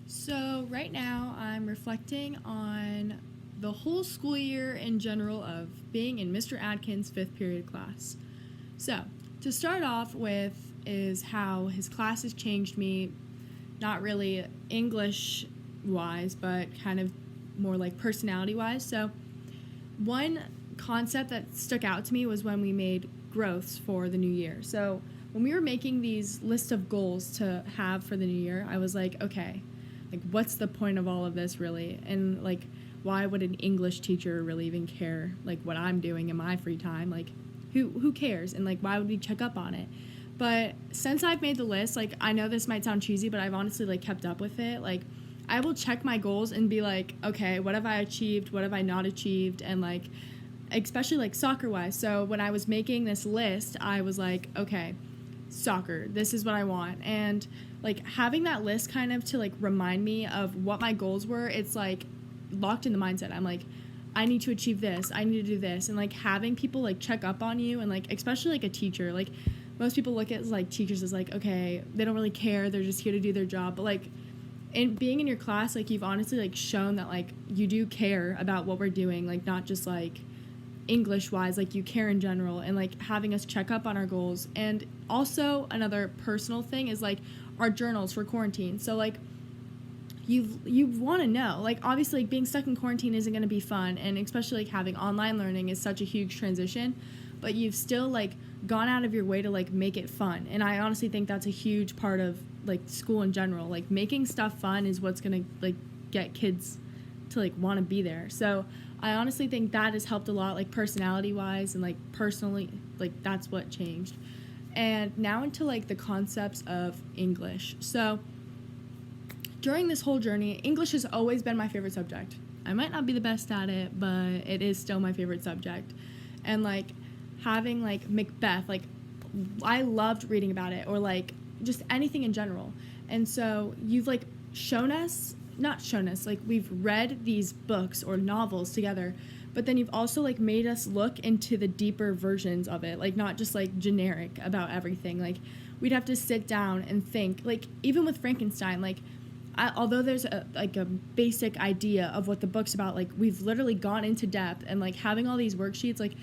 So, right now, I'm reflecting on the whole school year in general of being in Mr. Adkins' fifth period class. So, to start off with, is how his classes changed me, not really English wise, but kind of more like personality wise. So, one concept that stuck out to me was when we made growths for the new year. So, when we were making these lists of goals to have for the new year, I was like, okay, like what's the point of all of this really? And like why would an English teacher really even care like what I'm doing in my free time? Like who cares? And like why would we check up on it? But since I've made the list, like I know this might sound cheesy, but I've honestly like kept up with it. Like I will check my goals and be like, okay, what have I achieved? What have I not achieved? And like especially like soccer wise. So when I was making this list, I was like, okay, soccer, this is what I want. And like having that list kind of to like remind me of what my goals were, it's like locked in the mindset. I'm like, I need to achieve this, I need to do this. And like having people like check up on you, and like especially like a teacher, like most people look at like teachers as like, okay, they don't really care, they're just here to do their job. But like in being in your class, like you've honestly like shown that like you do care about what we're doing, like not just like English wise, like you care in general, and like having us check up on our goals. And also another personal thing is like our journals for quarantine. So like you want to know, like obviously like being stuck in quarantine isn't going to be fun, and especially like having online learning is such a huge transition, but you've still like gone out of your way to like make it fun. And I honestly think that's a huge part of like school in general. Like making stuff fun is what's going to like get kids to like want to be there. So I honestly think that has helped a lot, like personality wise, and like personally, like that's what changed. And now into like the concepts of English. So during this whole journey, English has always been my favorite subject. I might not be the best at it, but it is still my favorite subject. And like having like Macbeth, like I loved reading about it, or like just anything in general. And so you've like shown us, not shown us, like we've read these books or novels together, but then you've also like made us look into the deeper versions of it, like not just like generic about everything. Like we'd have to sit down and think, like even with Frankenstein, like although there's a basic idea of what the book's about, like we've literally gone into depth, and like having all these worksheets, like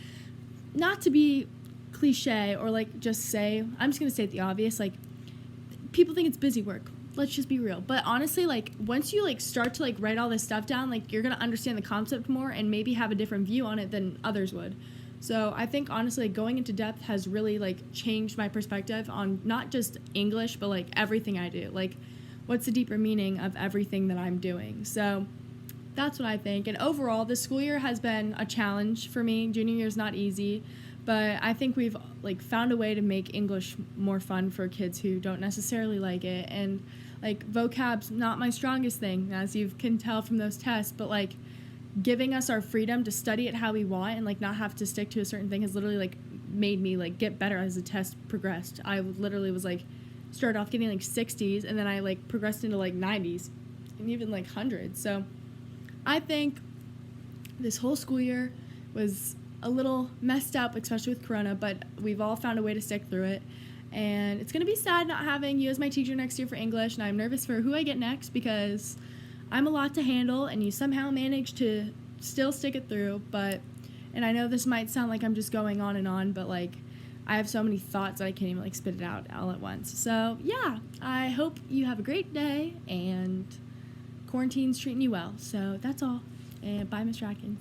not to be cliche or like just say, I'm just gonna say the obvious, like people think it's busy work, let's just be real. But honestly, like once you like start to like write all this stuff down, like you're gonna understand the concept more and maybe have a different view on it than others would. So I think honestly going into depth has really like changed my perspective on not just English, but like everything I do. Like what's the deeper meaning of everything that I'm doing? So that's what I think. And overall, this school year has been a challenge for me. Junior year is not easy, but I think we've like found a way to make English more fun for kids who don't necessarily like it. And like vocab's not my strongest thing, as you can tell from those tests, but like giving us our freedom to study it how we want and like not have to stick to a certain thing has literally like made me like get better as the test progressed. I literally was like started off getting like 60s, and then I like progressed into like 90s and even like hundreds. So I think this whole school year was a little messed up, especially with Corona, but we've all found a way to stick through it. And it's going to be sad not having you as my teacher next year for English, and I'm nervous for who I get next because I'm a lot to handle, and you somehow managed to still stick it through. And I know this might sound like I'm just going on, but like I have so many thoughts that I can't even like spit it out all at once. So yeah, I hope you have a great day, and quarantine's treating you well. So that's all, and bye, Mr. Atkins.